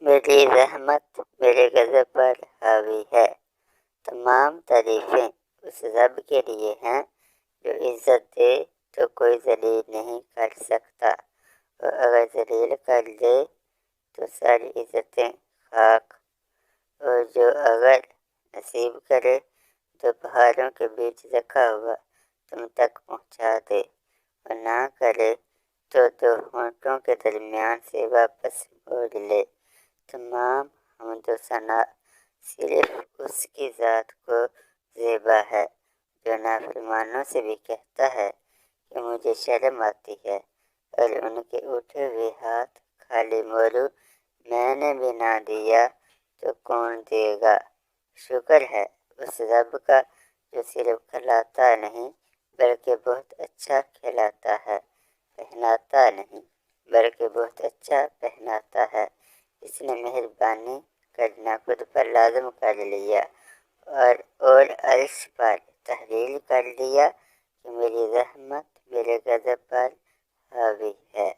میری رحمت میرے غضب پر حاوی ہے۔ تمام تعریفیں اس رب کے لیے ہیں جو عزت دے تو کوئی ذلیل نہیں کر سکتا، اور اگر ذلیل کر دے تو ساری عزتیں خاک، اور جو اگر نصیب کرے تو پہاڑوں کے بیچ رکھا ہوا تم تک پہنچا دے، اور نہ کرے تو دو ہونٹوں کے درمیان سے واپس موڑ لے۔ تمام حمد و ثنا صرف اس کی ذات کو زیبا ہے جو نافرمانوں سے بھی کہتا ہے کہ مجھے شرم آتی ہے، اور ان کے اٹھے ہوئے ہاتھ خالی موڑوں میں نے بھی نہ دیا تو کون دے گا۔ شکر ہے اس رب کا جو صرف کھلاتا نہیں بلکہ بہت اچھا کھلاتا ہے، پہناتا نہیں بلکہ بہت اچھا پہناتا ہے۔ اس نے مہربانی کرنا خود پر لازم کر لیا اور عرش پر تحلیل کر دیا کہ میری رحمت میرے غضب پر حاوی ہے۔